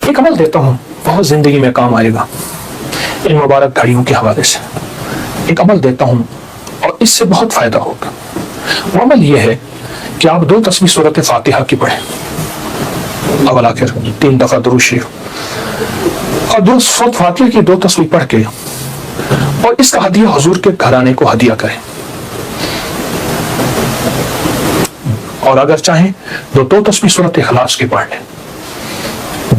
ایک عمل دیتا ہوں، بہت زندگی میں کام آئے گا ان مبارک گھڑیوں کے حوالے سے. ایک عمل دیتا ہوں اور اس سے بہت فائدہ ہوگا. وہ عمل یہ ہے کہ آپ 2 تسبیح سورۃ فاتحہ کی پڑھیں، اول آخر 3 دفعہ درود شریف، اور سورۃ فاتحہ کی 2 تسبیح پڑھ کے اور اس کا ہدیہ حضور کے گھرانے کو ہدیہ کریں. اور اگر چاہیں تو 2 تسبیح سورۃ اخلاص کی پڑھ لیں،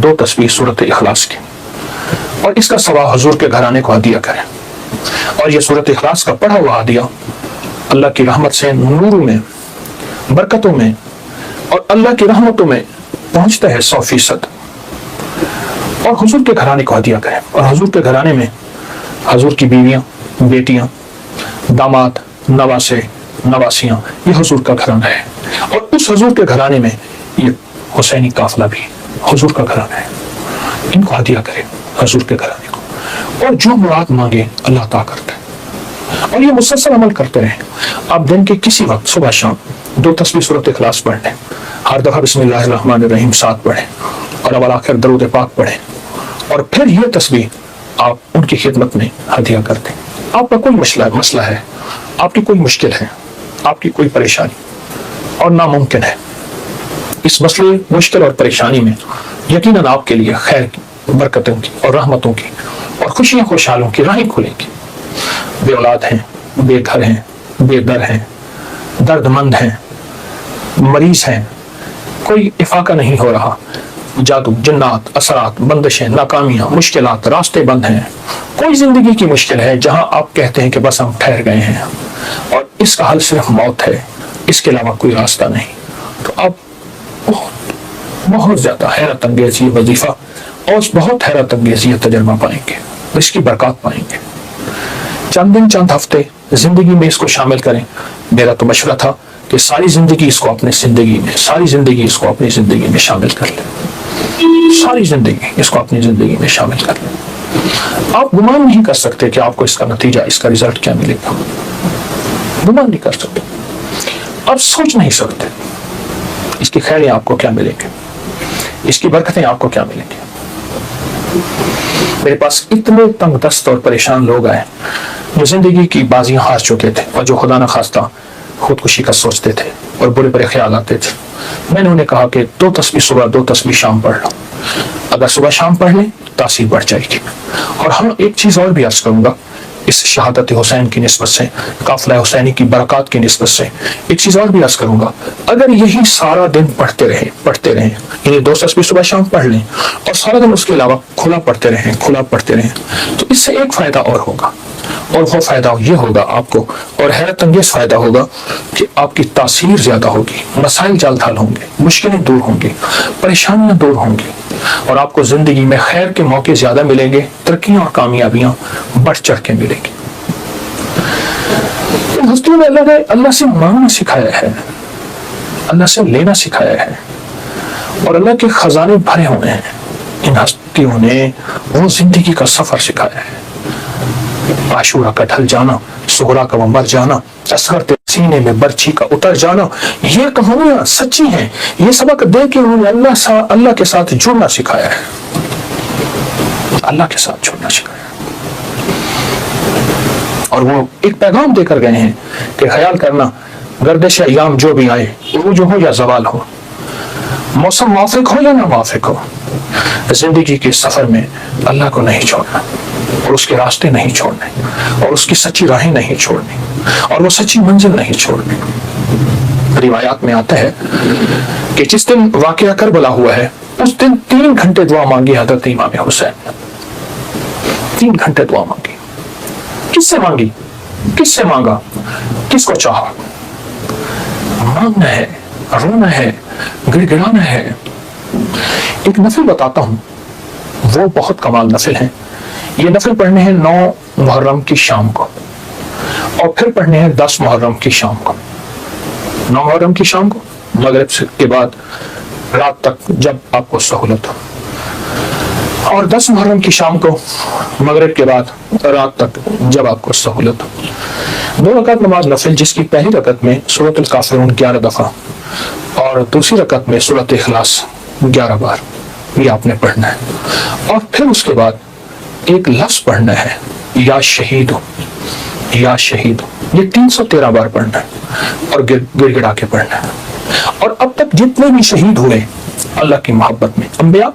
2 تسبیح سورۃ اخلاص کی، اور اس کا ثواب حضور کے گھرانے کو ہدیہ کریں. اور یہ سورۃ اخلاص کا پڑھا ہوا ہدیہ اللہ کی رحمت سے نوروں میں، برکتوں میں اور اللہ کی رحمتوں میں پہنچتا ہے 100%. اور حضور کے گھرانے کو ہدیہ کریں. اور حضور کے گھرانے میں حضور کی بیویاں، بیٹیاں، داماد، نواسے، نواسیاں، یہ حضور کا گھرانہ ہے. اور اس حضور کے گھرانے میں یہ حسینی قافلہ بھی حضور کا گھرانہ ہے. ان کو ہدیہ کریں حضور کے گھرانے کو، اور جو مراد مانگے اللہ عطا کرتا ہے. اور یہ مسلسل عمل کرتے رہیں. آپ دن کے کسی وقت صبح شام 2 تسبیح سورۃ اخلاص پڑھ لیں، ہر دفعہ بسم اللہ الرحمن الرحیم 7 پڑھیں، اور اول آخر درود پاک پڑھیں، اور پھر یہ تسبیح آپ ان کی خدمت میں ہدیہ کر دیں. آپ کا کوئی مسئلہ ہے، آپ کی کوئی مشکل ہے، آپ کی کوئی پریشانی اور ناممکن ہے، اس مسئلے، مشکل اور پریشانی میں یقیناً آپ کے لیے خیر کی، برکتوں کی اور رحمتوں کی اور خوشیاں خوشحالوں کی راہیں کھلیں گی. بے اولاد ہیں، بے گھر ہیں، بے در ہیں، درد مند ہیں، مریض ہیں، کوئی افاقہ نہیں ہو رہا، جادو، جنات، اثرات، بندشیں، ناکامیاں، مشکلات، راستے بند ہیں، کوئی زندگی کی مشکل ہے جہاں آپ کہتے ہیں کہ بس ہم ٹھہر گئے ہیں اور اس کا حل صرف موت ہے، اس کے علاوہ کوئی راستہ نہیں، تو آپ بہت زیادہ حیرت انگیز یہ وظیفہ اور بہت حیرت انگیز یہ تجربہ پائیں گے، اس کی برکات پائیں گے. چند دن، چند ہفتے زندگی میں اس کو شامل کریں. میرا تو مشورہ تھا کہ ساری زندگی اس کو اپنی زندگی میں، ساری زندگی اس کو اپنی زندگی میں شامل کر لیں، ساری زندگی اس کو اپنی زندگی میں شامل کر لیں. آپ گمان نہیں کر سکتے کہ آپ کو اس کا نتیجہ، اس کا رزلٹ کیا ملے گا. گمان نہیں کر سکتے، آپ سوچ نہیں سکتے اس کی خیریں آپ کو کیا ملیں گے، اس کی برکتیں آپ کو کیا ملیں گی. میرے پاس اتنے تنگ دست اور پریشان لوگ آئے جو زندگی کی بازیاں ہار چکے تھے اور جو خدا نخواستہ خودکشی کا سوچتے تھے اور برے برے خیال آتے تھے. میں نے انہیں کہا کہ 2 تسبیح صبح، 2 تسبیح شام پڑھ لو. اگر صبح شام پڑھ لیں تاثیر بڑھ جائے گی. اور ہم ایک چیز اور بھی عرض کروں گا اس شہادت حسین کی نسبت سے، قافلہ حسینی کی برکات کی نسبت سے ایک چیز اور بھی عرض کروں گا. اگر یہی سارا دن پڑھتے رہیں، یعنی 2 تسبیح صبح شام پڑھ لیں اور سارا دن اس کے علاوہ کھلا پڑھتے رہیں تو اس سے ایک فائدہ اور ہوگا، اور وہ فائدہ یہ ہوگا آپ کو، اور حیرت انگیز فائدہ ہوگا کہ آپ کی تاثیر زیادہ ہوگی، مسائل جلد حل ہوں گے، مشکلیں دور ہوں گی، پریشانیاں دور ہوں گی، اور آپ کو زندگی میں خیر کے موقع زیادہ ملیں گے، ترقیاں اور کامیابیاں بڑھ چڑھ کے ملیں گی. ان ہستیوں نے اللہ سے مانگنا سکھایا ہے، اللہ سے لینا سکھایا ہے، اور اللہ کے خزانے بھرے ہوئے ہیں. ان ہستیوں نے وہ زندگی کا سفر سکھایا ہے. عاشورہ کا ڈھل جانا، سغرا کا وہ مر جانا، اصغر تیرے سینے میں برچھی کا اتر جانا، یہ کہانیاں سچی ہیں. یہ سبق دے کے انہوں نے اللہ کے ساتھ جڑنا سکھایا ہے، اللہ کے ساتھ جڑنا سکھایا ہے. اور وہ ایک پیغام دے کر گئے ہیں کہ خیال کرنا گردش ایام جو بھی آئے، عروج ہو یا زوال ہو، موسم موافق ہو یا نہ موافق ہو، زندگی کے سفر میں اللہ کو نہیں چھوڑنا، اور اس کے راستے نہیں چھوڑنے، اور اس کی سچی راہیں نہیں چھوڑنی، اور وہ سچی منزل نہیں چھوڑنی. روایات میں آتا ہے کہ جس دن واقعہ کربلا ہوا ہے اس دن 3 گھنٹے دعا مانگی حضرت امام حسین. 3 گھنٹے دعا مانگی. کس سے مانگی؟ کس سے مانگا؟ کس کو چاہا؟ مانگنا ہے، رونا ہے، گڑ گڑانا ہے. ایک نفل بتاتا ہوں، وہ بہت کمال نفل ہیں. یہ نفل پڑھنے ہیں 9 محرم کی شام کو، اور پھر پڑھنے ہیں 10 محرم کی شام کو. 9 محرم کی شام کو مغرب کے بعد رات تک جب آپ کو سہولت ہو، اور 10 محرم کی شام کو مغرب کے بعد رات تک جب آپ کو سہولت ہو. 2 رکعت نماز نفل، جس کی پہلی رکعت میں سورۃ الکافرون 11 دفعہ اور دوسری رکعت میں سورۃ اخلاص 11 بار. یہ آپ نے پڑھنا ہے، اور پھر اس کے بعد ایک لفظ پڑھنا ہے، یا شہید ہو، یا شہید ہو، یہ 313 بار پڑھنا ہے اور گڑ گڑا کے پڑھنا ہے۔ اور اب تک جتنے بھی شہید ہوئے اللہ کی محبت میں، انبیاء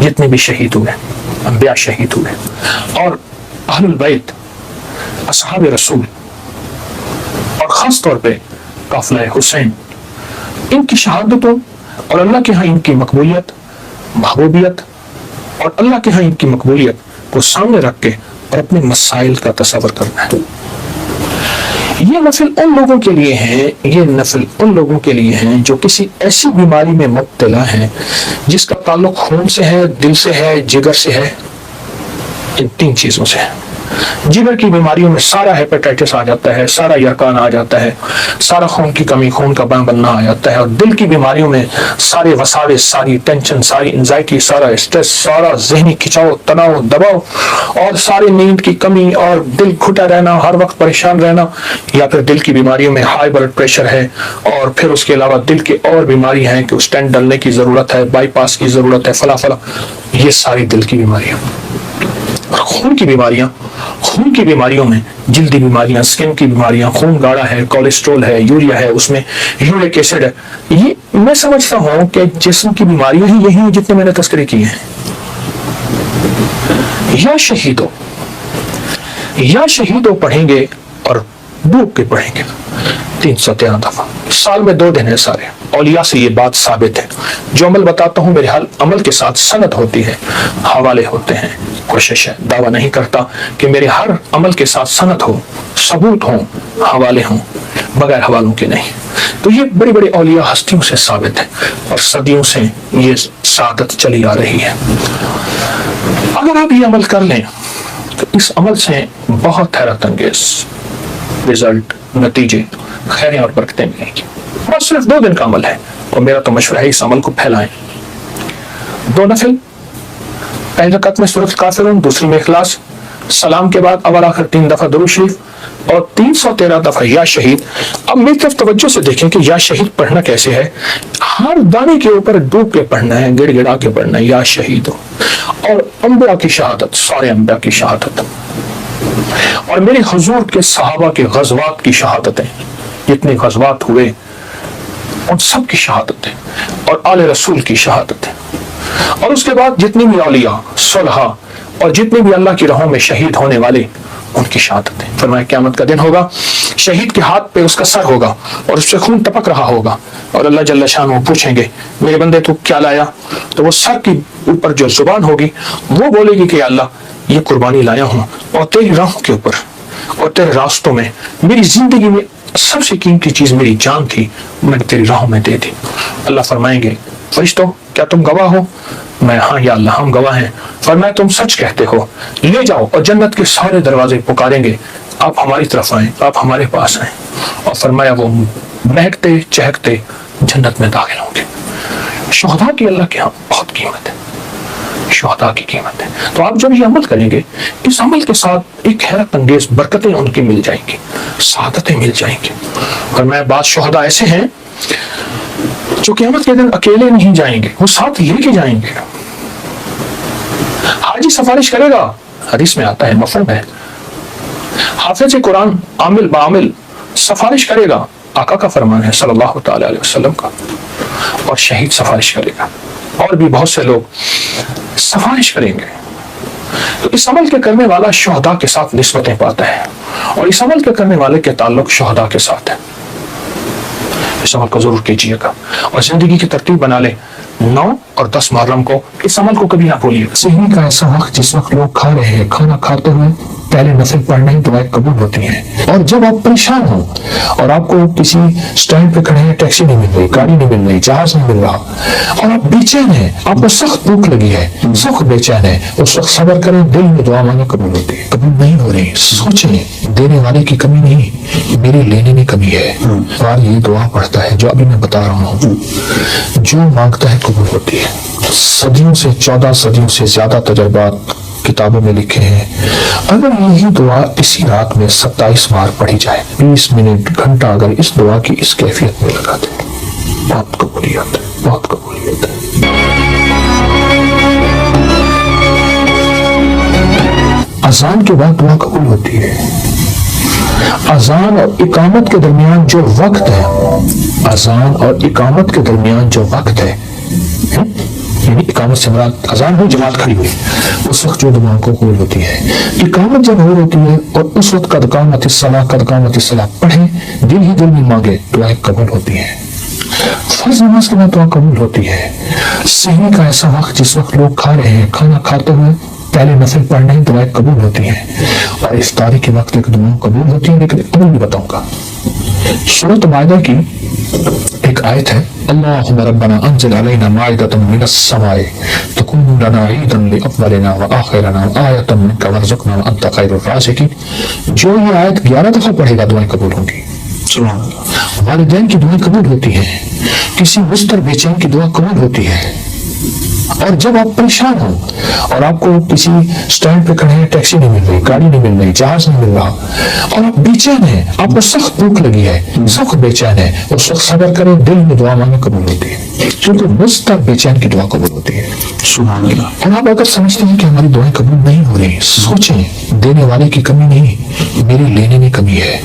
جتنے بھی شہید ہوئے، انبیاء شہید ہوئے، اور اہل البیت، اصحاب رسول، اور خاص طور پہ قافلہ حسین، ان کی شہادتوں اور اللہ کے ہاں ان کی مقبولیت، محبوبیت اور اللہ کے ہاں ان کی مقبولیت کو سامنے رکھ کے اور اپنے مسائل کا تصور کرنا ہے۔ یہ نفل ان لوگوں کے لیے ہیں، یہ نفل ان لوگوں کے لیے ہیں جو کسی ایسی بیماری میں مبتلا ہیں جس کا تعلق خون سے ہے، دل سے ہے، جگر سے ہے، ان 3 چیزوں سے ہے۔ جگر کی بیماریوں میں سارا ہیپیٹائٹس آ جاتا ہے، سارا یرکان آ جاتا ہے، سارا خون کی کمی، خون کا بننا آ جاتا ہے، اور دل کی بیماریوں میں سارے وساوس، ساری ٹینشن، ساری انزائٹی، سارا اسٹریس، سارا ذہنی کھچاؤ، تناؤ، دباؤ، اور سارے نیند کی کمی اور دل گھٹا رہنا، ہر وقت پریشان رہنا، یا پھر دل کی بیماریوں میں ہائی بلڈ پریشر ہے، اور پھر اس کے علاوہ دل کی اور بیماری ہیں کہ اسٹینٹ ڈلنے کی ضرورت ہے، بائی پاس کی ضرورت ہے، فلاں فلاں، یہ ساری دل کی بیماریاں۔ اور خون کی بیماریاں، خون کی بیماریوں میں جلدی بیماریاں، سکن کی بیماریاں، خون گاڑھا ہے، کولیسٹرول ہے، یوریا ہے، اس میں یورک ایسڈ ہے، یہ میں سمجھتا ہوں کہ جسم کی بیماریاں ہی یہی ہیں جتنے میں نے تذکرے کیے ہیں۔ یا شہیدو، یا شہیدو پڑھیں گے اور ڈوب کے پڑھیں گے 313 دفعہ، سال میں 2 دن ہے سارے۔ اولیاء سے یہ بات ثابت ہے، جو عمل بتاتا ہوں میرے حال عمل کے ساتھ سند ہوتی ہے، حوالے ہوتے ہیں۔ کوشش ہے، دعویٰ نہیں کرتا کہ میرے ہر عمل کے ساتھ سند ہو، ثبوت ہوں، حوالے ہوں، بغیر حوالوں کے نہیں۔ تو یہ بڑی بڑی اولیاء ہستیوں سے ثابت ہے، اور صدیوں سے یہ سعادت چلی آ رہی ہے۔ اگر آپ یہ عمل کر لیں تو اس عمل سے بہت حیرت انگیز رزلٹ، نتیجے، خیریں اور برکتیں ملیں گی۔ بس صرف 2 دن کا عمل ہے، اور میرا تو مشورہ ہے اس عمل کو پھیلائیں۔ 2 نفل، پہلی رکعت میں سورۃ الکافرون، دوسری میں اخلاص، سلام کے بعد اول آخر 3 دفعہ درود شریف، اور 313 دفعہ یا شہید۔ اب میری طرف توجہ سے دیکھیں کہ یا شہید پڑھنا کیسے ہے۔ ہر دانے کے اوپر ڈوب کے پڑھنا ہے، گڑ گڑا کے پڑھنا ہے، یا شہید ہو۔ اور انبیاء کی شہادت، سارے انبیاء کی شہادت، اور میرے حضور کے صحابہ کے غزوات کی شہادتیں، جتنے غزوات ہوئے ان سب کی شہادتیں، اور آل رسول کی شہادتیں، اور اس کے بعد جتنی بھی اولیاء، صلحاء، اور جتنے بھی اللہ کی راہوں میں شہید ہونے والے، ان کی شہادتیں۔ فرمایا قیامت کا دن ہوگا، شہید کے ہاتھ پہ اس کا سر ہوگا اور اس سے خون ٹپک رہا ہوگا، اور اللہ جل شانہ پوچھیں گے میرے بندے تو کیا لایا؟ تو وہ سر کی اوپر جو زبان ہوگی وہ بولے گی کہ اللہ یہ قربانی لایا ہوں، اور تیری راہوں کے اوپر اور تیرے راستوں میں، میری زندگی میں سب سے قیمتی چیز میری جان تھی، میں نے تیری راہوں میں دے دی۔ اللہ فرمائیں گے فرشتوں کیا تم گواہ ہو؟ میں ہاں یا اللہ ہم گواہ ہیں۔ فرمایا تم سچ کہتے ہو، لے جاؤ، اور جنت کے سارے دروازے پکاریں گے آپ ہماری طرف آئیں، آپ ہمارے پاس آئیں، اور فرمایا وہ مہکتے چہکتے جنت میں داخل ہوں گے۔ شہداء کی اللہ کے ہاں بہت قیمت ہے، شہداء کی قیمت ہے۔ تو آپ جب یہ عمل کریں گے، اس عمل کے ساتھ ایک حیرت انگیز برکتیں ان کی مل جائیں گی، سعادتیں مل جائیں گی۔ اور میں بعض شہداء ایسے ہیں جو قیامت کے دن اکیلے نہیں جائیں گے، وہ ساتھ لے کے جائیں گے۔ حاجی سفارش کرے گا، حدیث میں آتا ہے، مفہوم ہے۔ حافظ قرآن عامل بعامل سفارش کرے گا، آقا کا فرمان ہے صلی اللہ تعالی علیہ وسلم کا، اور شہید سفارش کرے گا، اور بھی بہت سے لوگ سفارش کریں گے۔ تو اس عمل کے کرنے والا شہداء کے ساتھ نسبتیں پاتا ہے، اور اس عمل کے کرنے والے کے تعلق شہداء کے ساتھ ہے۔ اس عمل کو ضرور کیجیے گا، اور زندگی کی ترتیب بنا لے۔ 9 اور 10 محرم کو اس عمل کو کبھی نہ بھولیے۔ صحیح کا ایسا وقت جس وقت لوگ کھا رہے ہیں، کھانا کھاتے ہوئے پہلے نفل پڑھنے ہی دعائیں قبول ہوتی ہیں۔ اور جب آپ پریشان ہوں اور آپ کو کسی سٹینڈ پہ کھڑے ہیں، ٹیکسی نہیں مل رہی، گاڑی نہیں مل رہی، جہاز نہیں مل رہا، اور آپ بے چین ہیں، آپ کو سخت بھوک لگی ہے، سخت بے چین ہے، اس وقت صبر کریں، دل میں دعا مانگیں، قبول ہوتی ہے۔ قبول نہیں ہو رہی، سوچیں دینے والے کی کمی نہیں، میری لینے میں کمی ہے۔ اور یہ دعا پڑھتا ہے جو ابھی میں بتا رہا ہوں، جو مانگتا ہے قبول ہوتی ہے۔ صدیوں سے 14 صدیوں سے زیادہ تجربات کتابوں میں لکھے ہیں۔ اگر یہی دعا اسی رات میں 27 بار پڑھی جائے، 20 منٹ گھنٹہ اگر اس دعا کی اس کیفیت میں لگا دیں، بہت قبولیت ہے، بہت قبولیت ہے۔ اذان کے بعد دعا قبول ہوتی ہے. اذان اور اقامت کے درمیان جو وقت ہے، اذان اور اقامت کے درمیان جو وقت ہے، یعنی اقامت سے مراد اذان ہوئی، جماعت کھڑی ہوئی، اس وقت جو دعا قبول ہوتی ہے. اقامت جب ہو ہوتی ہے اور اس وقت قد قامت الصلاۃ پڑھیں، دل ہی دل میں مانگے، دعائیں قبول ہوتی ہیں. فرض نماز کے بعد دعا قبول ہوتی ہے. سحری کا ایسا وقت جس وقت لوگ کھا رہے ہیں، کھانا کھاتے ہوئے پہلے نفل پڑھنے ہیں، دعائیں قبول ہوتی ہیں. اور افطاری کے وقت ایک دعا قبول ہوتی ہیں، لیکن قبول بھی بتاؤں گا. سورۃ مائدہ کی ایک آیت ہے، اللہم ربنا انزل علینا مائدۃ من السماء تکون لنا عیدا لاولنا وآخرنا وآیۃ منک وارزقنا وانت خیر الرازقین. جو یہ آیت 11 دفعہ پڑھے گا دعائیں قبول ہوں گی. والدین کی دعائیں قبول ہوتی ہیں، کسی مضطر بے چین کی دعا قبول ہوتی ہے. اور جب آپ پریشان ہوں اور آپ کو کسی سٹینڈ پہ کھڑے ہیں، ٹیکسی نہیں مل رہی، گاڑی نہیں مل رہی، جہاز نہیں مل رہا، اور آپ بے چین ہیں، آپ کو سخت بھوک لگی ہے، سخت بے چین ہے، اس وقت صبر کریں، دل میں دعا مانگیں، قبول ہوتی ہے. کیونکہ مضطر بے چین کی دعا قبول ہوتی ہے. سبحان اللہ. اور آپ اگر سمجھتے ہیں کہ ہماری دعائیں قبول نہیں ہو رہی، سوچیں دینے والے کی کمی نہیں، میری لینے میں کمی ہے.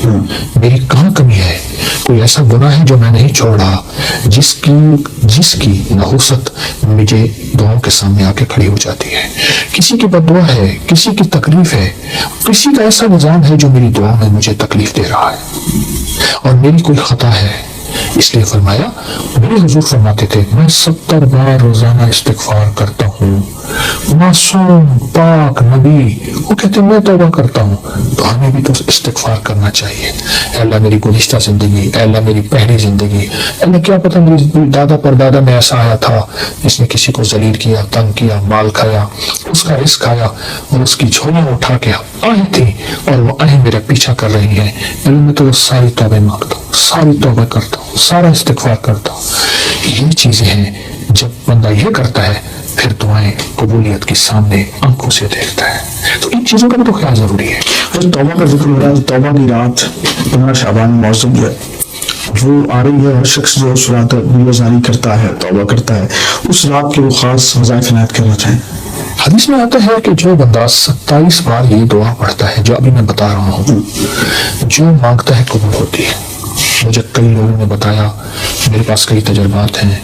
میری کہاں کمی ہے؟ کوئی ایسا گناہ ہے جو میں نہیں چھوڑ رہا، جس کی نحوست مجھے دعاؤں کے سامنے آ کے کھڑی ہو جاتی ہے. کسی کی بد دعا ہے، کسی کی تکلیف ہے، کسی کا ایسا نظام ہے جو میری دعا میں مجھے تکلیف دے رہا ہے، اور میری کوئی خطا ہے. اس لیے فرمایا، میرے حضور فرماتے تھے، میں 70 بار روزانہ استغفار کرتا ہوں. معصوم پاک نبی وہ کہتے ہیں میں توبہ کرتا ہوں. تو ہمیں بھی تو استغفار کرنا چاہیے. اے اللہ میری گزشتہ زندگی، اے اللہ میری پہلی زندگی، اے اللہ کیا پتہ میری دادا پر دادا میں ایسا آیا تھا جس نے کسی کو ذلیل کیا، تنگ کیا، مال کھایا، اس کا رزق کھایا، اور اس کی جھولیاں اٹھا کے آئی تھی اور وہ آئیں میرا پیچھا کر رہی ہیں. اللہ میں تو ساری توبہ مانگتا ہوں، ساری توبہ کرتا ہوں، سارا استغفار کرتا ہوں. یہ چیزیں ہیں، جب بندہ یہ کرتا ہے پھر دعائیں قبولیت کے سامنے آنکھوں سے دیکھتا ہے. تو ان چیزوں کا بھی تو خیال ضروری ہے. توبہ کا ذکر ہو رہا ہے، توبہ کی رات 15 شعبان موسم جو ہے وہ آ رہی ہے. ہر شخص جو اس رات گزاری کرتا ہے، توبہ کرتا ہے، اس رات کے وہ خاص وظائف عنایت کرنا چاہیں. حدیث میں آتا ہے کہ جو بندہ 27 بار یہ دعا پڑھتا ہے جو ابھی میں بتا رہا ہوں، جو مانگتا ہے قبول ہوتی ہے. مجھے کئی لوگوں نے بتایا، میرے پاس کئی تجربات ہیں.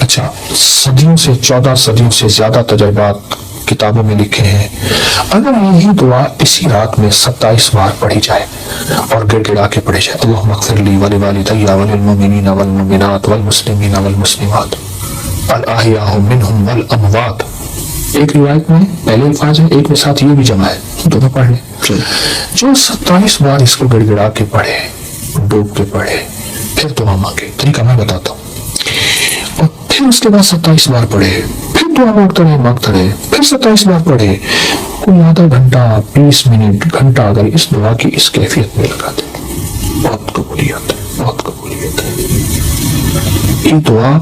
اچھا، صدیوں سے 14 صدیوں سے زیادہ تجربات کتابوں میں لکھے ہیں. اگر یہی دعا اسی رات میں 27 بار پڑھی جائے اور گڑ گڑا کے پڑھی جائے، اللہم اغفر لی ولوالدی وللمؤمنین والمؤمنات والمسلمین والمسلمات الاحیاء منہم والاموات. ایک روایت میں پہلے الفاظ ہیں، ایک میں ساتھ یہ بھی جمع ہے، دونوں پڑھ لیں. جو 27 بار اس کو گڑ گڑا کے پڑھے، ڈوب کے پڑھے، پھر دعا مانگے. طریقہ میں بتاتا ہوں. اور پھر اس کے بعد 27 بار پڑھے، پھر دعا مانگتا رہے، پھر 27 بار پڑھے. کوئی آدھا گھنٹہ، 20 منٹ، گھنٹہ اگر اس دعا کی اس کیفیت میں لگا دے، بہت قبولیت ہے، بہت قبولیت ہے. یہ دعا،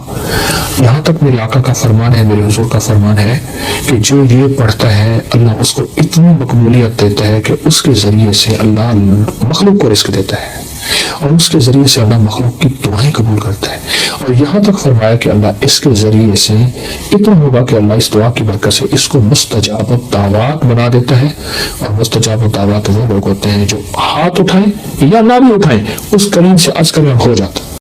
یہاں تک میرے آقا کا فرمان ہے، میرے حضور کا فرمان ہے کہ جو یہ پڑھتا ہے اللہ اس کو اتنی مقبولیت دیتا ہے کہ اس کے ذریعے سے اللہ مخلوق کو رزق دیتا ہے، اور اس کے ذریعے سے اللہ مخلوق کی دعائیں قبول کرتا ہے. اور یہاں تک فرمایا کہ اللہ اس کے ذریعے سے اتنا ہوگا کہ اللہ اس دعا کی برکت سے اس کو مستجاب الدعوات بنا دیتا ہے. اور مستجاب الدعوات وہ لوگ ہوتے ہیں جو ہاتھ اٹھائیں یا نہ بھی اٹھائیں، اس کریم سے عرض کریں ہو جاتا ہے.